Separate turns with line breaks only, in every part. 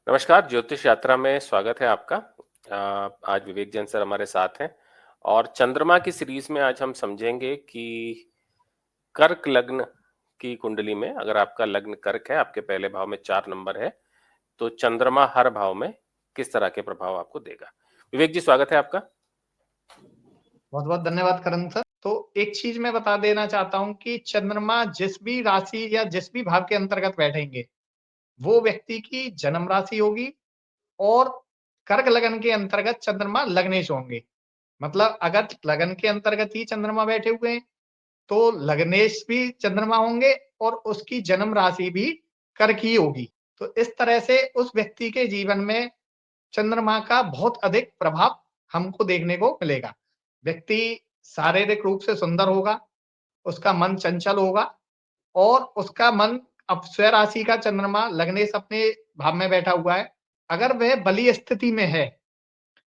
नमस्कार, ज्योतिष यात्रा में स्वागत है आपका। आज विवेक जैन सर हमारे साथ हैं और चंद्रमा की सीरीज में आज हम समझेंगे कि कर्क लग्न की कुंडली में अगर आपका लग्न कर्क है, आपके पहले भाव में 4 नंबर है, तो चंद्रमा हर भाव में किस तरह के प्रभाव आपको देगा। विवेक जी, स्वागत है आपका।
बहुत बहुत धन्यवाद करण सर। तो एक चीज मैं बता देना चाहता हूं कि चंद्रमा जिस भी राशि या जिस भी भाव के अंतर्गत बैठेंगे वो व्यक्ति की जन्म राशि होगी। और कर्क लगन के अंतर्गत चंद्रमा लग्नेश होंगे। मतलब अगर लगन के अंतर्गत ही चंद्रमा बैठे हुए हैं तो लग्नेश भी चंद्रमा होंगे और उसकी जन्म राशि भी कर्क ही होगी। तो इस तरह से उस व्यक्ति के जीवन में चंद्रमा का बहुत अधिक प्रभाव हमको देखने को मिलेगा। व्यक्ति शारीरिक रूप से सुंदर होगा, उसका मन चंचल होगा और उसका मन अब स्वराशि का चंद्रमा लग्नेश अपने भाव में बैठा हुआ है। अगर वह बलीय स्थिति में है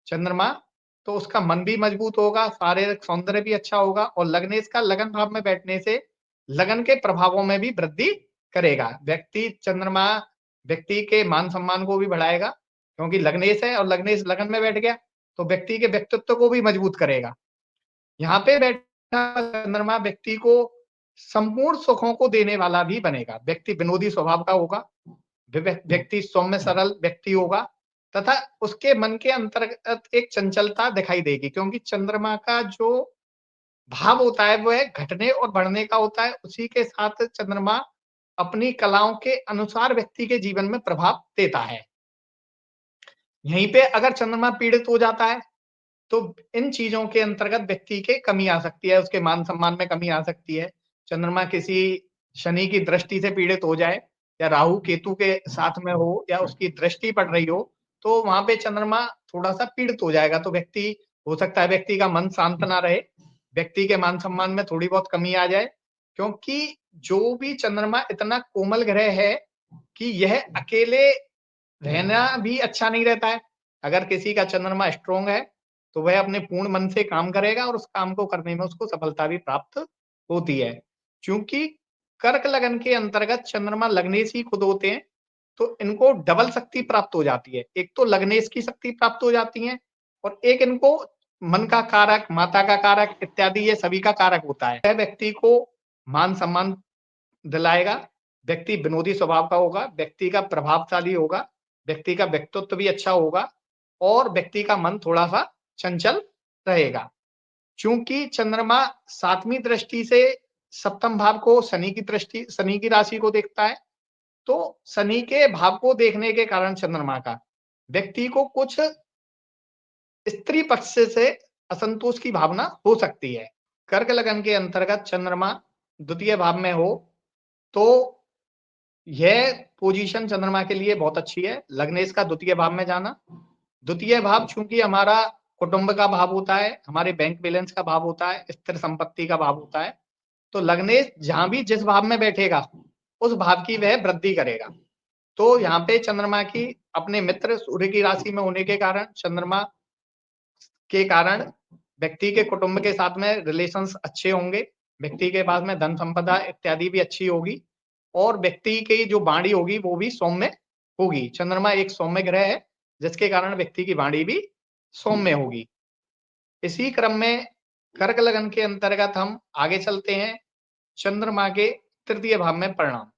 चंद्रमा, तो उसका मन भी मजबूत होगा, शारीरिक सौंदर्य भी अच्छा होगा और लग्नेश का लगन भाव में बैठने से लगन के प्रभावों में भी वृद्धि करेगा। चंद्रमा व्यक्ति के मान-सम्मान को भी बढ़ाएगा, क्योंकि लग्नेश है और लग्नेश लगन में बैठ गया, तो व्यक्ति के व्यक्तित्व को भी मजबूत करेगा। यहाँ पे बैठा चंद्रमा व्यक्ति को संपूर्ण सुखों को देने वाला भी बनेगा। व्यक्ति विनोदी स्वभाव का होगा, व्यक्ति सौम्य सरल व्यक्ति होगा तथा उसके मन के अंतर्गत एक चंचलता दिखाई देगी, क्योंकि चंद्रमा का जो भाव होता है वो है घटने और बढ़ने का होता है। उसी के साथ चंद्रमा अपनी कलाओं के अनुसार व्यक्ति के जीवन में प्रभाव देता है। यहीं पे अगर चंद्रमा पीड़ित हो जाता है तो इन चीजों के अंतर्गत व्यक्ति के कमी आ सकती है, उसके मान-सम्मान में कमी आ सकती है। चंद्रमा किसी शनि की दृष्टि से पीड़ित हो जाए या राहु केतु के साथ में हो या उसकी दृष्टि पड़ रही हो, तो वहाँ पे चंद्रमा थोड़ा-सा पीड़ित हो जाएगा। तो व्यक्ति हो सकता है व्यक्ति का मन शांत ना रहे, व्यक्ति के मान-सम्मान में थोड़ी बहुत कमी आ जाए, क्योंकि जो भी चंद्रमा इतना कोमल ग्रह है कि यह अकेले रहना भी अच्छा नहीं रहता है। अगर किसी का चंद्रमा स्ट्रॉन्ग है, तो वह अपने पूर्ण मन से काम करेगा और उस काम को करने में उसको सफलता भी प्राप्त होती है। चूँकि कर्क लगन के अंतर्गत चंद्रमा लग्नेश ही खुद होते हैं, तो इनको डबल शक्ति प्राप्त हो जाती है। एक तो लग्नेश की शक्ति प्राप्त हो जाती है और एक इनको मन का कारक, माता का कारक इत्यादि ये सभी का कारक होता है। यह व्यक्ति को मान-सम्मान दिलाएगा, व्यक्ति विनोदी स्वभाव का होगा, व्यक्ति का प्रभावशाली होगा, व्यक्ति का व्यक्तित्व भी अच्छा होगा और व्यक्ति का मन थोड़ा-सा चंचल रहेगा। चूँकि चंद्रमा 7वीं दृष्टि से सप्तम भाव को शनि की राशि को देखता है, तो शनि के भाव को देखने के कारण चंद्रमा का व्यक्ति को कुछ स्त्री पक्ष से असंतोष की भावना हो सकती है। कर्क लगन के अंतर्गत चंद्रमा द्वितीय भाव में हो, तो यह पोजीशन चंद्रमा के लिए बहुत अच्छी है, लग्नेश का द्वितीय भाव में जाना। द्वितीय भाव चूँकि हमारा कुटुंब का भाव होता है, हमारे बैंक बैलेंस का भाव होता है, स्थिर संपत्ति का भाव होता है, तो लग्नेश जहाँ भी जिस भाव में बैठेगा, उस भाव की वह वृद्धि करेगा। तो यहाँ पे चंद्रमा की अपने मित्र सूर्य की राशि में होने के कारण चंद्रमा के कारण व्यक्ति के कुटुंब के साथ में रिलेशंस अच्छे होंगे, व्यक्ति के पास में धन संपदा इत्यादि भी अच्छी होगी और व्यक्ति की जो वाणी होगी वो भी सौम्य होगी। चंद्रमा एक सौम्य ग्रह है, जिसके कारण व्यक्ति की वाणी भी सौम्य होगी। इसी क्रम में कर्क लगन के अंतर्गत हम आगे चलते हैं चंद्रमा के तृतीय भाव में परिणाम।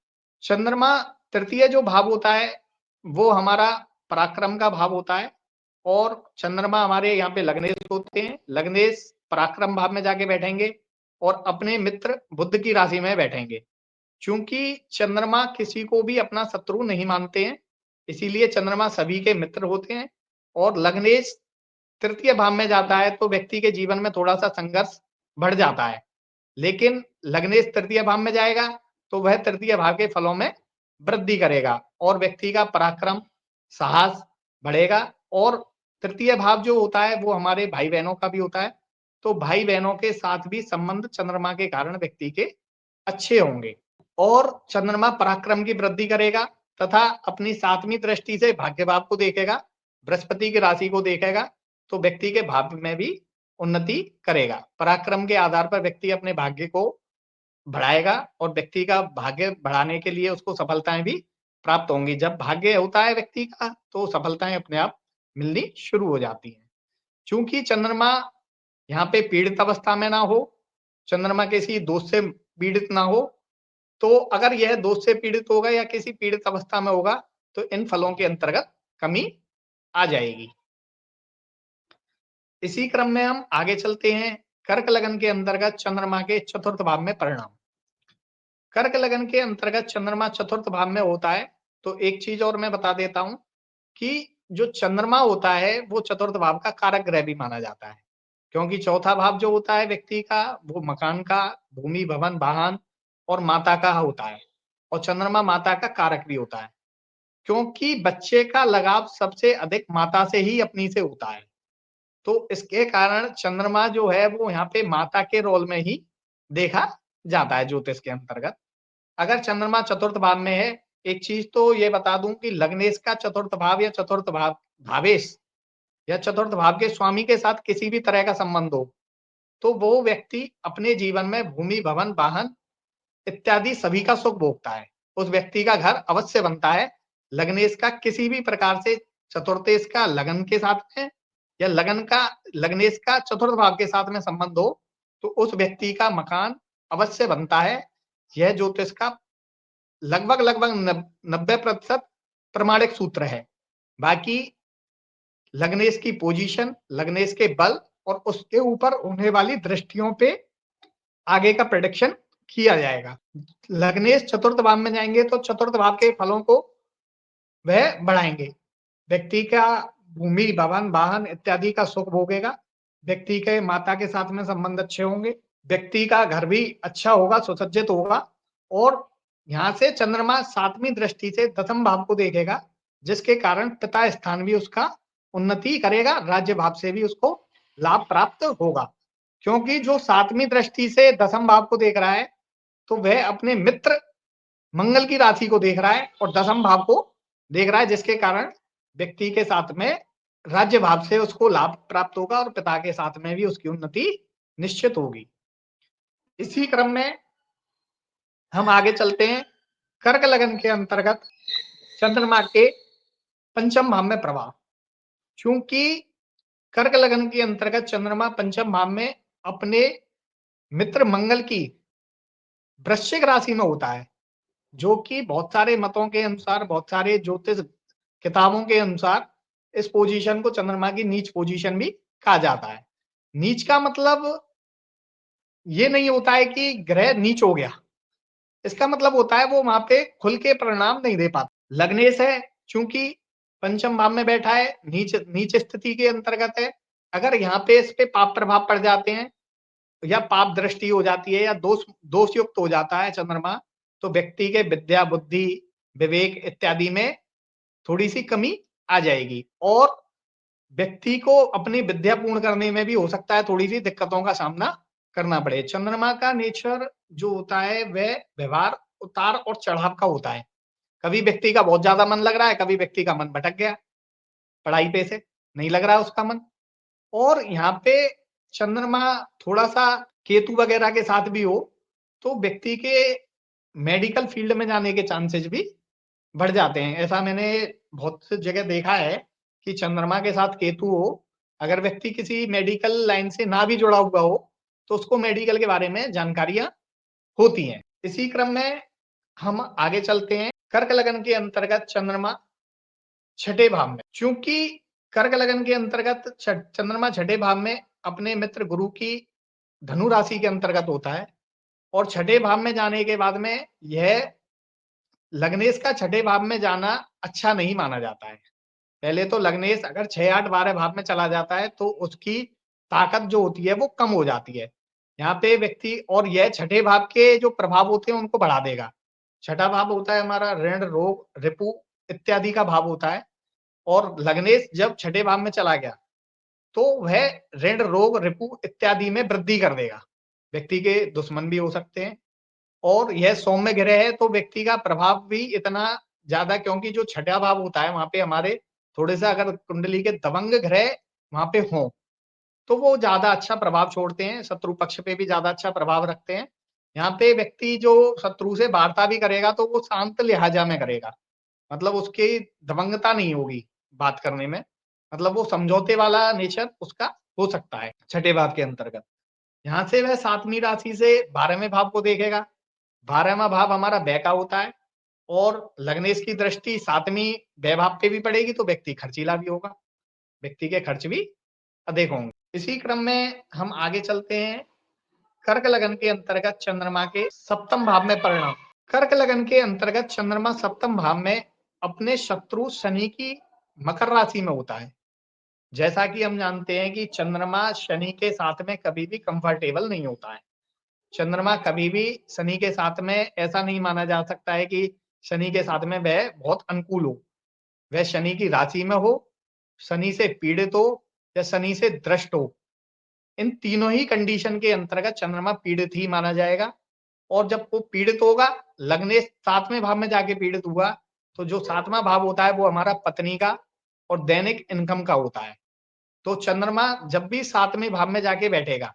चंद्रमा तृतीय जो भाव होता है, वो हमारा पराक्रम का भाव होता है और चंद्रमा हमारे यहाँ पे लग्नेश होते हैं। लग्नेश पराक्रम भाव में जाके बैठेंगे और अपने मित्र बुध की राशि में बैठेंगे। चूँकि चंद्रमा किसी को भी अपना शत्रु नहीं मानते हैं, इसीलिए चंद्रमा सभी के मित्र होते हैं और लग्नेश तृतीय भाव में जाता है तो व्यक्ति के जीवन में थोड़ा-सा संघर्ष बढ़ जाता है। लेकिन लग्नेश तृतीय भाव में जाएगा, तो वह तृतीय भाव के फलों में वृद्धि करेगा और व्यक्ति का पराक्रम, साहस बढ़ेगा और तृतीय भाव जो होता है, वो हमारे भाई-बहनों का भी होता है। तो भाई-बहनों के साथ भी संबंध चंद्रमा के कारण व्यक्ति के अच्छे होंगे और चंद्रमा पराक्रम की वृद्धि करेगा तथा अपनी 7वीं दृष्टि से भाग्य भाव को देखेगा, बृहस्पति की राशि को देखेगा, तो व्यक्ति के भाग्य में भी उन्नति करेगा। पराक्रम के आधार पर व्यक्ति अपने भाग्य को बढ़ाएगा और व्यक्ति का भाग्य बढ़ाने के लिए उसको सफलताएँ भी प्राप्त होंगी। जब भाग्य होता है व्यक्ति का, तो सफलताएँ अपने आप मिलनी शुरू हो जाती हैं। चूँकि चंद्रमा यहाँ पे पीड़ित अवस्था में ना हो, चंद्रमा किसी दोष से पीड़ित ना हो, तो अगर यह दोष से पीड़ित होगा या किसी पीड़ित अवस्था में होगा, तो इन फलों के अंतर्गत कमी आ जाएगी। इसी क्रम में हम आगे चलते हैं, कर्क लगन के अंतर्गत चंद्रमा के चतुर्थ भाव में परिणाम। कर्क लगन के अंतर्गत चंद्रमा चतुर्थ भाव में होता है, तो एक चीज और मैं बता देता हूं कि जो चंद्रमा होता है वो चतुर्थ भाव का कारक ग्रह भी माना जाता है, क्योंकि चौथा भाव जो होता है व्यक्ति का, वो मकान का, भूमि, भवन, वाहन और माता का होता है, और चंद्रमा माता का कारक भी होता है, क्योंकि बच्चे का लगाव सबसे अधिक माता से ही अपनी से होता है। तो इसके कारण चंद्रमा जो है वो यहाँ पे माता के रोल में ही देखा जाता है ज्योतिष के अंतर्गत। अगर चंद्रमा चतुर्थ भाव में है, एक चीज तो ये बता दूं कि लग्नेश का चतुर्थ भाव या चतुर्थ भाव भावेश या चतुर्थ भाव के स्वामी के साथ किसी भी तरह का संबंध हो, तो वो व्यक्ति अपने जीवन में भूमि, भवन, वाहन इत्यादि सभी का सुख भोगता है। उस व्यक्ति का घर अवश्य बनता है। लग्नेश का किसी भी प्रकार से चतुर्थेश का लगन के साथ में या लग्नेश का चतुर्थ भाव के साथ में संबंध हो, तो उस व्यक्ति का मकान अवश्य बनता है। यह ज्योतिष का लगभग 90% प्रमाणिक सूत्र है। बाकी लग्नेश की पोजीशन, लग्नेश के बल और उसके ऊपर होने वाली दृष्टियों पे आगे का प्रेडिक्शन किया जाएगा। लग्नेश चतुर्थ भाव में जाएंगे तो चतुर्थ भाव के फलों को वह बढ़ाएंगे। व्यक्ति का भूमि, भवन, वाहन इत्यादि का सुख भोगेगा। व्यक्ति के माता के साथ में संबंध अच्छे होंगे। व्यक्ति का घर भी अच्छा होगा, सुसज्जित होगा। और यहाँ से चंद्रमा 7वीं दृष्टि से दसम भाव को देखेगा, जिसके कारण पिता स्थान भी उसका उन्नति करेगा, राज्य भाव से भी उसको लाभ प्राप्त होगा। क्योंकि जो 7वीं दृष्टि से दसम भाव को देख रहा है, तो वह अपने मित्र मंगल की राशि को देख रहा है और दसम भाव को देख रहा है, जिसके कारण व्यक्ति के साथ में राज्य भाव से उसको लाभ प्राप्त होगा और पिता के साथ में भी उसकी उन्नति निश्चित होगी। इसी क्रम में हम आगे चलते हैं, कर्क लगन के अंतर्गत चंद्रमा के पंचम भाव में प्रभाव। चूंकि कर्क लगन के अंतर्गत चंद्रमा पंचम भाव में अपने मित्र मंगल की वृश्चिक राशि में होता है, जो कि बहुत सारे मतों के अनुसार, बहुत सारे ज्योतिष किताबों के अनुसार इस पोजीशन को चंद्रमा की नीच पोजीशन भी कहा जाता है। नीच का मतलब ये नहीं होता है कि ग्रह नीच हो गया, इसका मतलब होता है वो वहां पे खुल के परिणाम नहीं दे पाता। लग्नेश है, चूंकि पंचम भाव में बैठा है, नीच नीच स्थिति के अंतर्गत है। अगर यहाँ पे इस पे पाप प्रभाव पड़ जाते हैं या पाप दृष्टि हो जाती है या दोष दोष युक्त हो जाता है चंद्रमा, तो व्यक्ति के विद्या, बुद्धि, विवेक इत्यादि में थोड़ी सी कमी आ जाएगी और व्यक्ति को अपनी विद्या पूर्ण करने में भी हो सकता है थोड़ी सी दिक्कतों का सामना करना पड़े। चंद्रमा का नेचर जो होता है वह व्यवहार उतार और चढ़ाव का होता है। कभी व्यक्ति का बहुत ज्यादा मन लग रहा है, कभी व्यक्ति का मन भटक गया, पढ़ाई पे से नहीं लग रहा है उसका मन। और यहाँ पे चंद्रमा थोड़ा सा केतु वगैरह के साथ भी हो, तो व्यक्ति के मेडिकल फील्ड में जाने के चांसेस भी बढ़ जाते हैं। ऐसा मैंने बहुत सी जगह देखा है कि चंद्रमा के साथ केतु हो, अगर व्यक्ति किसी मेडिकल लाइन से ना भी जुड़ा हुआ हो, तो उसको मेडिकल के बारे में जानकारियां होती हैं। इसी क्रम में हम आगे चलते हैं, कर्क लगन के अंतर्गत चंद्रमा छठे भाव में। चूंकि कर्क लगन के अंतर्गत चंद्रमा छठे भाव में अपने मित्र गुरु की धनु राशि के अंतर्गत होता है और छठे भाव में जाने के बाद में यह लग्नेश का छठे भाव में जाना अच्छा नहीं माना जाता है। पहले तो लग्नेश अगर 6, 8, 12 भाव में चला जाता है तो उसकी ताकत जो होती है वो कम हो जाती है। यहाँ पे व्यक्ति और यह छठे भाव के जो प्रभाव होते हैं उनको बढ़ा देगा। छठा भाव होता है हमारा ऋण, रोग, रिपु इत्यादि का भाव होता है और लग्नेश जब छठे भाव में चला गया तो वह ऋण, रोग, रिपु इत्यादि में वृद्धि कर देगा। व्यक्ति के दुश्मन भी हो सकते हैं और यह सौम्य ग्रह है तो व्यक्ति का प्रभाव भी इतना ज्यादा, क्योंकि जो छठा भाव होता है वहां पे हमारे थोड़े सा अगर कुंडली के दबंग ग्रह वहां पे हों तो वो ज्यादा अच्छा प्रभाव छोड़ते हैं, शत्रु पक्ष पे भी ज्यादा अच्छा प्रभाव रखते हैं। यहाँ पे व्यक्ति जो शत्रु से वार्ता भी करेगा तो वो शांत लिहाजा में करेगा, मतलब उसकी दबंगता नहीं होगी बात करने में, मतलब वो समझौते वाला नेचर उसका हो सकता है छठे भाव के अंतर्गत। यहाँ से वह 7वीं राशि से 12वें भाव को देखेगा। 12वाँ भाव हमारा व्यय का होता है और लग्नेश की दृष्टि 7वीं व्यय भाव पे भी पड़ेगी तो व्यक्ति खर्चीला भी होगा, व्यक्ति के खर्च भी अधिक होंगे। इसी क्रम में हम आगे चलते हैं, कर्क लगन के अंतर्गत चंद्रमा के सप्तम भाव में परिणाम। कर्क लगन के अंतर्गत चंद्रमा सप्तम भाव में अपने शत्रु शनि की मकर राशि में होता है। जैसा कि हम जानते हैं कि चंद्रमा शनि के साथ में कभी भी कंफर्टेबल नहीं होता है। चंद्रमा कभी भी शनि के साथ में ऐसा नहीं माना जा सकता है कि शनि के साथ में वह बहुत अनुकूल हो। वह शनि की राशि में हो, शनि से पीड़ित हो या शनि से दृष्ट हो। इन तीनों ही कंडीशन के अंतर्गत चंद्रमा पीड़ित ही माना जाएगा और जब वो पीड़ित होगा, लग्नेश 7वें भाव में जाके पीड़ित हुआ, तो जो 7वां भाव होता है वो हमारा पत्नी का और दैनिक इनकम का होता है। तो चंद्रमा जब भी 7वें भाव में जाके बैठेगा,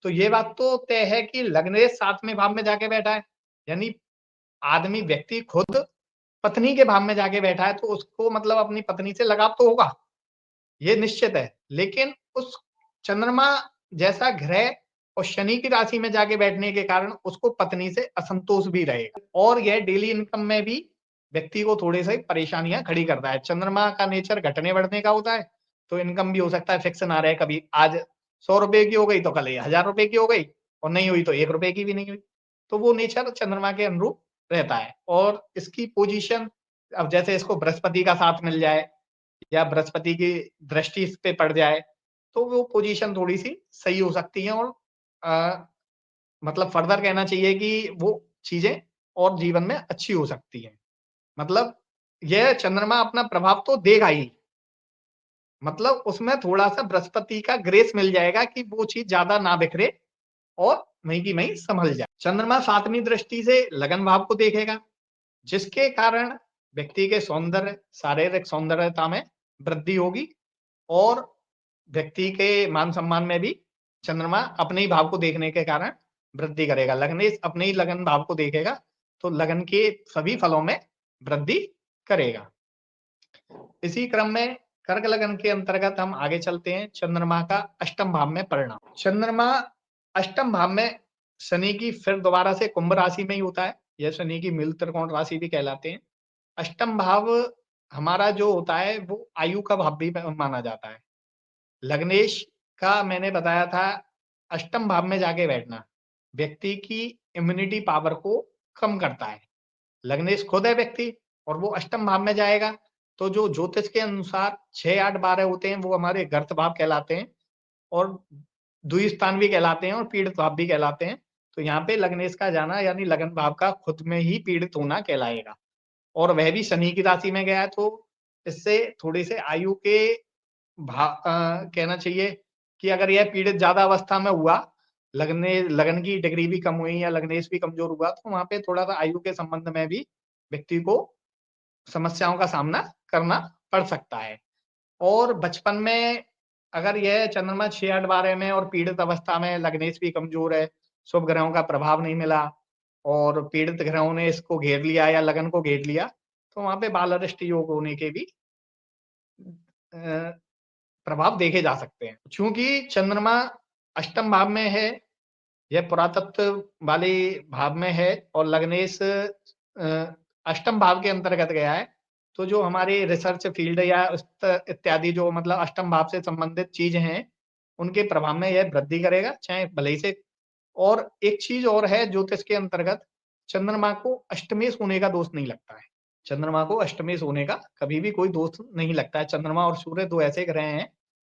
तो ये बात तो तय है कि लग्नेश 7वें भाव में जाके बैठा है, यानी आदमी व्यक्ति खुद पत्नी के भाव में जाके बैठा है, तो उसको मतलब अपनी पत्नी से लगाव तो होगा, ये निश्चित है। लेकिन उस चंद्रमा जैसा ग्रह और शनि की राशि में जाके बैठने के कारण उसको पत्नी से असंतोष भी रहेगा और यह डेली इनकम में भी व्यक्ति को थोड़ी-सी परेशानियाँ खड़ी करता है। चंद्रमा का नेचर घटने-बढ़ने का होता है, तो इनकम भी हो सकता है फिक्स ना रहे, कभी आज ₹100 की हो गई, तो कल ये ₹1000 की हो गई और नहीं हुई तो ₹1 की भी नहीं हुई। तो वो नेचर चंद्रमा के अनुरूप रहता है और इसकी पोज़ीशन अब जैसे इसको बृहस्पति का साथ मिल जाए या बृहस्पति की दृष्टि इस पे पड़ जाए, तो वो पोज़ीशन थोड़ी-सी सही हो सकती है और अ, मतलब फर्दर कहना चाहिए कि वो चीज़ें और जीवन में अच्छी हो सकती हैं। मतलब यह चंद्रमा अपना प्रभाव तो देगा ही, मतलब उसमें थोड़ा-सा बृहस्पति का ग्रेस मिल जाएगा कि वो चीज़ ज़्यादा ना बिखरे और वहीं की वहीं सँभल जाए। चंद्रमा 7वीं दृष्टि से लगन भाव को देखेगा, जिसके कारण व्यक्ति के सौंदर्य, शारीरिक सौंदर्यता में वृद्धि होगी और व्यक्ति के मान-सम्मान में भी चंद्रमा अपने ही भाव को देखने के कारण वृद्धि करेगा। लग्नेश अपने ही लगन भाव को देखेगा, तो लगन के सभी फलों में वृद्धि करेगा। इसी क्रम में कर्क लगन के अंतर्गत हम आगे चलते हैं, चंद्रमा का अष्टम भाव में परिणाम। चंद्रमा अष्टम भाव में शनि की फिर दोबारा से कुंभ राशि में ही होता है। यह शनि की मिल त्रिकोण राशि भी कहलाते हैं। अष्टम भाव हमारा जो होता है वो आयु का भाव भी माना जाता है। लग्नेश का मैंने बताया था अष्टम भाव में जाके बैठना, व्यक्ति की इम्यूनिटी पावर को कम करता है। लग्नेश खुद है व्यक्ति और वो अष्टम भाव में जाएगा, तो जो ज्योतिष के अनुसार 6, 8, 12 होते हैं वो हमारे गर्त भाव कहलाते हैं और द्वितीय स्थान भी कहलाते हैं और पीड़ित भाव भी कहलाते हैं। तो यहाँ पे लग्नेश का जाना यानी लगन भाव का खुद में ही पीड़ित होना कहलाएगा और वह भी शनि की राशि में गया है, तो इससे थोड़ी-से आयु के कहना चाहिए कि अगर यह पीड़ित ज़्यादा अवस्था में हुआ, लगन की डिग्री भी कम हुई या लग्नेश भी कमज़ोर हुआ, तो वहाँ पे थोड़ा-सा आयु के संबंध में भी व्यक्ति को समस्याओं का सामना करना पड़ सकता है। और बचपन में अगर यह चंद्रमा 6, 8, 12 में और पीड़ित अवस्था में लग्नेश भी कमज़ोर है, शुभ ग्रहों का प्रभाव नहीं मिला और पीड़ित ग्रहों ने इसको घेर लिया या लगन को घेर लिया, तो वहाँ पे बाल अरिष्ट योग होने के भी अ, प्रभाव देखे जा सकते हैं। चूँकि चंद्रमा अष्टम भाव में है, यह पुरातत्व वाले भाव में है और लग्नेश अष्टम भाव के अंतर्गत गया है, तो जो हमारे रिसर्च फील्ड या इत्यादि जो मतलब अष्टम भाव से संबंधित चीज़ हैं, उनके प्रभाव में यह वृद्धि करेगा, चाहे भले ही से और एक चीज़ और है ज्योतिष के अंतर्गत, चंद्रमा को अष्टमेश होने का दोष नहीं लगता है। चंद्रमा को अष्टमेश होने का कभी भी कोई दोष नहीं लगता है। चंद्रमा और सूर्य 2 ऐसे ग्रह हैं,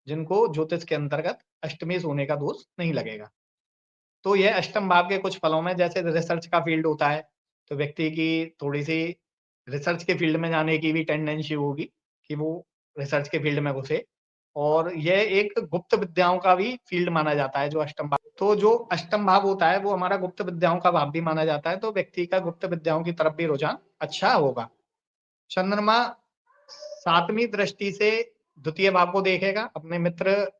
जिनको ज्योतिष के अंतर्गत अष्टमेश होने का दोष नहीं लगेगा। तो यह अष्टम भाव के कुछ फलों में जैसे रिसर्च का फील्ड होता है, तो व्यक्ति की थोड़ी-सी रिसर्च के फील्ड में जाने की भी टेंडेंसी होगी कि वो रिसर्च के फील्ड में घुसे और यह एक गुप्त विद्याओं का भी फील्ड माना जाता है जो अष्टम भाव। तो जो अष्टम भाव होता है वो हमारा गुप्त विद्याओं का भाव भी माना जाता है, तो व्यक्ति का गुप्त विद्याओं की तरफ भी रुझान अच्छा होगा। चंद्रमा 7वीं दृष्टि से द्वितीय भाव को देखेगा, अपने मित्र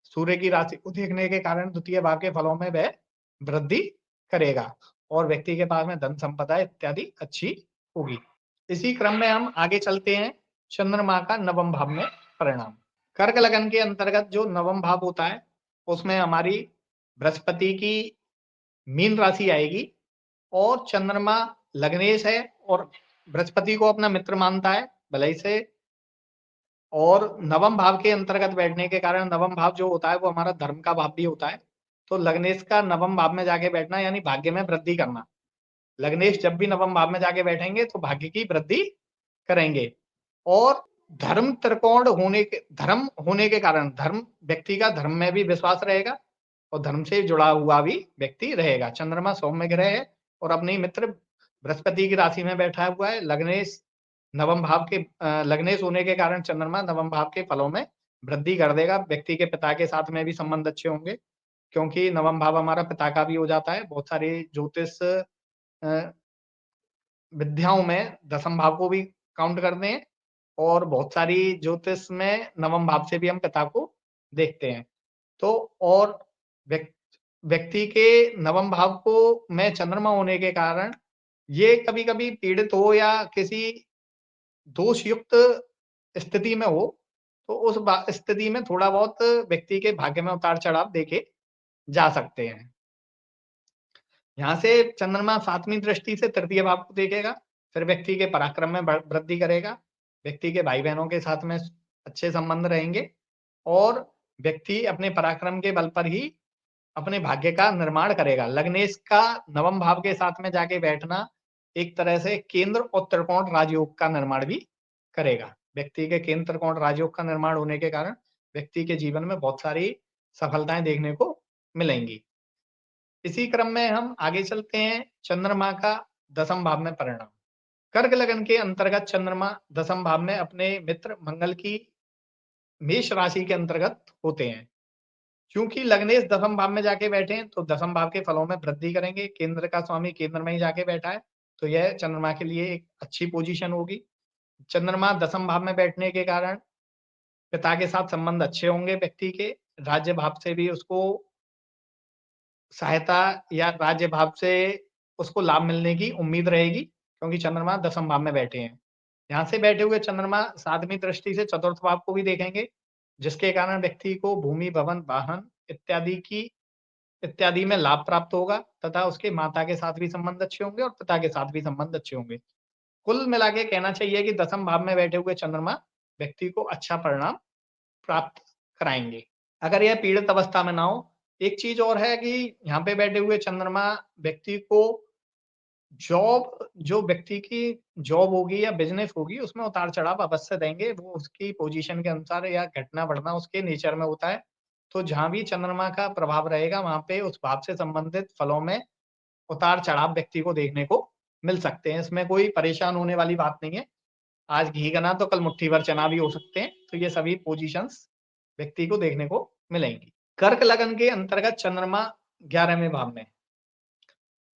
सूर्य की राशि को देखने के कारण द्वितीय भाव के फलों में वह वृद्धि करेगा और व्यक्ति के पास में धन संपदा इत्यादि अच्छी होगी। इसी क्रम में हम आगे चलते हैं चंद्रमा का नवम भाव में परिणाम। कर्क लगन के अंतर्गत जो नवम भाव होता है उसमें हमारी बृहस्पति की मीन राशि आएगी और चंद्रमा लग्नेश है और बृहस्पति को अपना मित्र मानता है भले से, और नवम भाव के अंतर्गत बैठने के कारण नवम भाव जो होता है वो हमारा धर्म का भाव भी होता है। तो लग्नेश का नवम भाव में जाके बैठना यानी भाग्य में वृद्धि करना। लग्नेश जब भी नवम भाव में जाके बैठेंगे तो भाग्य की वृद्धि करेंगे। और धर्म होने के कारण धर्म व्यक्ति का धर्म में भी विश्वास रहेगा और धर्म से जुड़ा हुआ भी व्यक्ति रहेगा। चंद्रमा सौम्य ग्रह है और अपने मित्र बृहस्पति की राशि में बैठा हुआ है। लग्नेश होने के कारण चंद्रमा नवम भाव के फलों में वृद्धि कर देगा। व्यक्ति के पिता के साथ में भी संबंध अच्छे होंगे क्योंकि नवम भाव हमारा पिता का भी हो जाता है। बहुत सारे ज्योतिष विद्याओं में दसम भाव को भी काउंट करते हैं और बहुत सारी ज्योतिष में नवम भाव से भी हम पिता को देखते हैं। तो और व्यक्ति के नवम भाव को में चंद्रमा होने के कारण ये कभी-कभी पीड़ित हो या किसी दोष युक्त स्थिति में हो, तो उस स्थिति में थोड़ा बहुत व्यक्ति के भाग्य में उतार-चढ़ाव देखे जा सकते हैं। यहाँ से चंद्रमा 7वीं दृष्टि से तृतीय भाव को देखेगा, फिर व्यक्ति के पराक्रम में वृद्धि करेगा, व्यक्ति के भाई-बहनों के साथ में अच्छे संबंध रहेंगे और व्यक्ति अपने पराक्रम के बल पर ही अपने भाग्य का निर्माण करेगा। लग्नेश का नवम भाव के साथ में जाके बैठना एक तरह से केंद्र और त्रिकोण राजयोग का निर्माण भी करेगा। व्यक्ति के केंद्र त्रिकोण राजयोग का निर्माण होने के कारण व्यक्ति के जीवन में बहुत सारी सफलताएं देखने को मिलेंगी। इसी क्रम में हम आगे चलते हैं चंद्रमा का दसम भाव में परिणाम। कर्क लगन के अंतर्गत चंद्रमा दसम भाव में अपने मित्र मंगल की मेष राशि के अंतर्गत होते हैं। क्योंकि लग्नेश दसम भाव में जाके बैठे हैं तो दसम भाव के फलों में वृद्धि करेंगे। केंद्र का स्वामी केंद्र में ही जाके बैठा है तो यह चंद्रमा के लिए एक अच्छी पोजीशन होगी। चंद्रमा दसम भाव में बैठने के कारण पिता के साथ संबंध अच्छे होंगे व्यक्ति के। राज्य भाव से भी उसको सहायता या राज्य भाव से उसको लाभ मिलने की उम्मीद रहेगी क्योंकि चंद्रमा दसम भाव में बैठे हैं। यहाँ से बैठे हुए चंद्रमा 7वीं दृष्टि से चतुर्थ भाव को भी देखेंगे, जिसके कारण व्यक्ति को भूमि, भवन, वाहन इत्यादि में लाभ प्राप्त होगा तथा उसके माता के साथ भी संबंध अच्छे होंगे और पिता के साथ भी संबंध अच्छे होंगे। कुल मिला के कहना चाहिए कि दसम भाव में बैठे हुए चंद्रमा व्यक्ति को अच्छा परिणाम प्राप्त कराएंगे। अगर यह पीड़ित अवस्था में ना हो, एक चीज और है कि यहाँ पे बैठे हुए चंद्रमा व्यक्ति को जो व्यक्ति की जॉब होगी या बिजनेस होगी उसमें उतार-चढ़ाव अवश्य देंगे। वो उसकी पोजीशन के अनुसार या घटना बढ़ना उसके नेचर में होता है। तो जहाँ भी चंद्रमा का प्रभाव रहेगा वहाँ पे उस भाव से संबंधित फलों में उतार-चढ़ाव व्यक्ति को देखने को मिल सकते हैं। इसमें कोई परेशान होने वाली बात नहीं है। आज घी गना तो कल मुट्ठी भर चना भी हो सकते हैं। तो ये सभी पोजीशंस व्यक्ति को देखने को मिलेंगी। कर्क लगन के अंतर्गत चंद्रमा 11वें भाव में।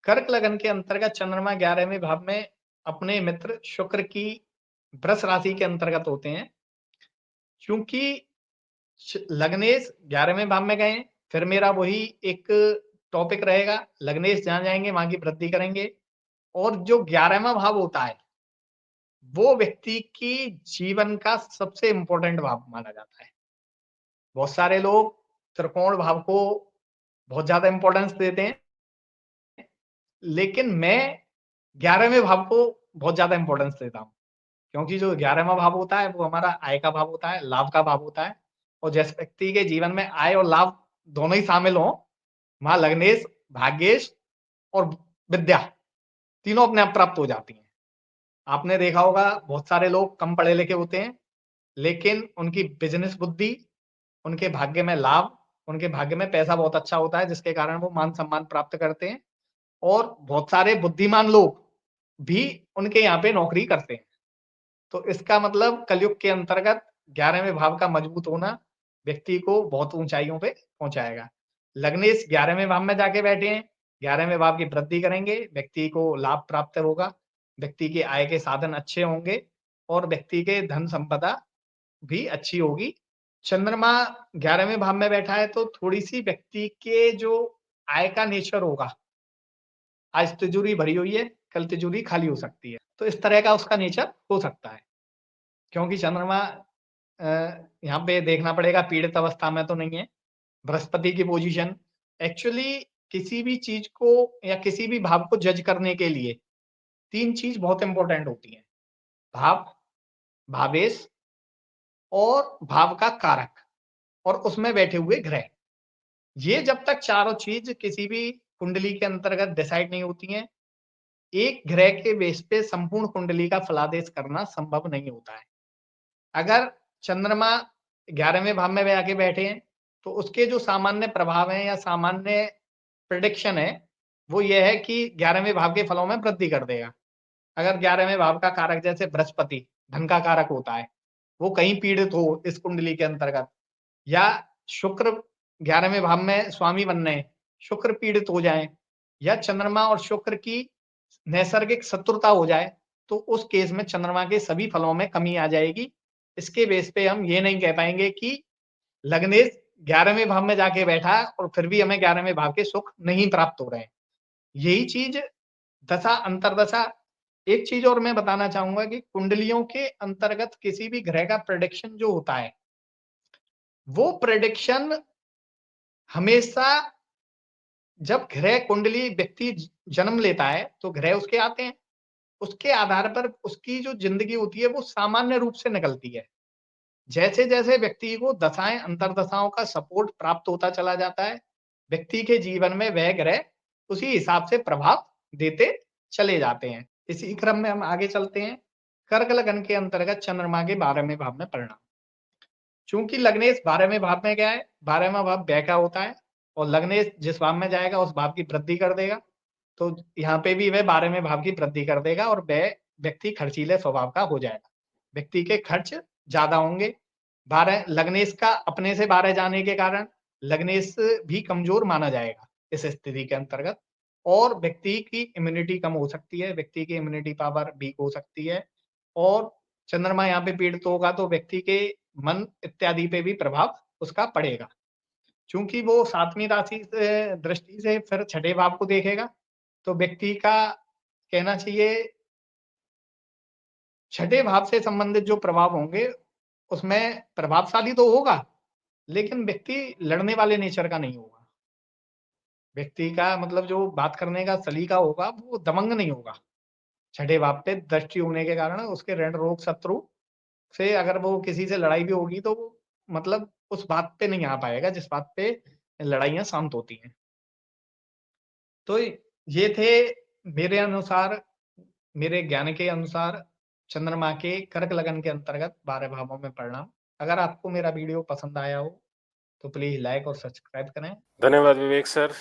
कर्क लगन के अंतर्गत चंद्रमा 11वें भाव में अपने मित्र शुक्र की वृष राशि के अंतर्गत होते हैं। क्योंकि लग्नेश 11वें भाव में गए, फिर मेरा वही एक टॉपिक रहेगा, लग्नेश जहाँ जाएंगे वहां की वृद्धि करेंगे। और जो 11वां भाव होता है वो व्यक्ति की जीवन का सबसे इंपॉर्टेंट भाव माना जाता है। बहुत सारे लोग त्रिकोण भाव को बहुत ज्यादा इंपॉर्टेंस देते हैं, लेकिन मैं 11वें भाव को बहुत ज्यादा इंपॉर्टेंस देता हूँ क्योंकि जो 11वां भाव होता है वो हमारा आय का भाव होता है, लाभ का भाव होता है। और जिस व्यक्ति के जीवन में आय और लाभ दोनों ही शामिल हों, वहां लग्नेश, भाग्येश और विद्या तीनों अपने आप प्राप्त हो जाती हैं। आपने देखा होगा बहुत सारे लोग कम पढ़े लिखे होते हैं, लेकिन उनकी बिजनेस बुद्धि, उनके भाग्य में लाभ, उनके भाग्य में पैसा बहुत अच्छा होता है जिसके कारण वो मान सम्मान प्राप्त करते हैं। और बहुत सारे बुद्धिमान लोग भी उनके यहाँ पे नौकरी करते हैं। तो इसका मतलब कलयुग के अंतर्गत 11वें भाव का मजबूत होना व्यक्ति को बहुत ऊंचाइयों पे पहुंचाएगा। लग्नेश 11वें भाव में जाके बैठे हैं, 11वें भाव की वृद्धि करेंगे, व्यक्ति को लाभ प्राप्त होगा, व्यक्ति के आय के साधन अच्छे होंगे और व्यक्ति के धन संपदा भी अच्छी होगी। चंद्रमा 11वें भाव में बैठा है तो थोड़ी-सी व्यक्ति के जो आय का नेचर होगा, आज तिजोरी भरी हुई है, कल तिजोरी खाली हो सकती है। तो इस तरह का उसका नेचर हो सकता है। क्योंकि चंद्रमा अ, यहाँ पे देखना पड़ेगा पीड़ित अवस्था में तो नहीं है। बृहस्पति की पोजीशन एक्चुअली किसी भी चीज़ को या किसी भी भाव को जज करने के लिए 3 चीज़ बहुत इम्पोर्टेंट होती हैं। भाव, भावेश और भाव का कारक और उसमें बैठे हुए ग्रह। ये जब तक चारों चीज़ किसी भी कुंडली के अंतर्गत डिसाइड नहीं होती हैं, एक ग्रह के बेस पे संपूर्ण कुंडली का फलादेश करना संभव नहीं होता है। अगर चंद्रमा 11वें भाव में आके बैठे हैं, तो उसके जो सामान्य प्रभाव हैं या सामान्य प्रेडिक्शन है, वो ये है कि 11वें भाव के फलों में वृद्धि कर देगा। अगर 11वें भाव का कारक जैसे बृहस्पति धन का कारक होता है, वो कहीं पीड़ित हो इस कुंडली के अंतर्गत या शुक्र 11वें भाव में स्वामी बन रहे हैं, शुक्र पीड़ित हो जाएँ या चंद्रमा और शुक्र की नैसर्गिक शत्रुता हो जाए, तो उस केस में चंद्रमा के सभी फलों में कमी आ जाएगी। इसके बेस पे हम ये नहीं कह पाएँगे कि लग्नेश 11वें भाव में जाके बैठा है और फिर भी हमें 11वें भाव के सुख नहीं प्राप्त हो रहे हैं। यही चीज़ दशा अंतर्दशा एक चीज़ और मैं बताना चाहूँगा कि कुंडलियों के अंतर्गत किसी भी ग्रह का प्रेडिक्शन जो होता है, वो प्रेडिक्शन हमेशा जब ग्रह कुंडली व्यक्ति जन्म लेता है, तो ग्रह उसके आते हैं। उसके आधार पर उसकी जो ज़िंदगी होती है, वो सामान्य रूप से निकलती है। जैसे-जैसे व्यक्ति को दशाएँ, अंतर्दशाओं का सपोर्ट प्राप्त होता चला जाता है, व्यक्ति के जीवन में वह ग्रह उसी हिसाब से प्रभाव देते चले जाते हैं। इसी क्रम में हम आगे चलते हैं। कर्क लगन के अंतर्गत चंद्रमा के 12वें भाव में परिणाम। चूँकि लग्नेश 12वें भाव में गया है, 12वाँ भाव व्यय का होता है और लग्नेश जिस भाव में जाएगा, उस भाव की वृद्धि कर देगा। तो यहाँ पे भी वह 12वें भाव की वृद्धि कर देगा और वह व्यक्ति खर्चीले स्वभाव का हो जाएगा। व्यक्ति के खर्च ज़्यादा होंगे। 12 लग्नेश का अपने से 12 जाने के कारण लग्नेश भी कमज़ोर माना जाएगा इस स्थिति के अंतर्गत और व्यक्ति की इम्यूनिटी कम हो सकती है, व्यक्ति की इम्यूनिटी पावर वीक हो सकती है और चंद्रमा यहाँ पे पीड़ित होगा तो व्यक्ति के मन इत्यादि पे भी प्रभाव उसका पड़ेगा। चूँकि वो 7वीं राशि से दृष्टि से फिर छठे भाव को देखेगा, तो व्यक्ति का कहना चाहिए छठे भाव से संबंधित जो प्रभाव होंगे, उसमें प्रभावशाली तो होगा, लेकिन व्यक्ति लड़ने वाले नेचर का नहीं होगा। व्यक्ति का मतलब जो बात करने का सलीका होगा, वो दबंग नहीं होगा। छठे भाव पे दृष्टि होने के कारण उसके ऋण, रोग, शत्रु से अगर वो किसी से लड़ाई भी होगी, तो वो मतलब उस बात पे नहीं आ पाएगा, जिस बात पे लड़ाइयाँ शांत होती हैं। तो ये थे मेरे अनुसार, मेरे ज्ञान के अनुसार चंद्रमा के कर्क लगन के अंतर्गत 12 भावों में परिणाम। अगर आपको मेरा वीडियो पसंद आया हो, तो प्लीज़ लाइक और सब्सक्राइब करें।
धन्यवाद विवेक सर।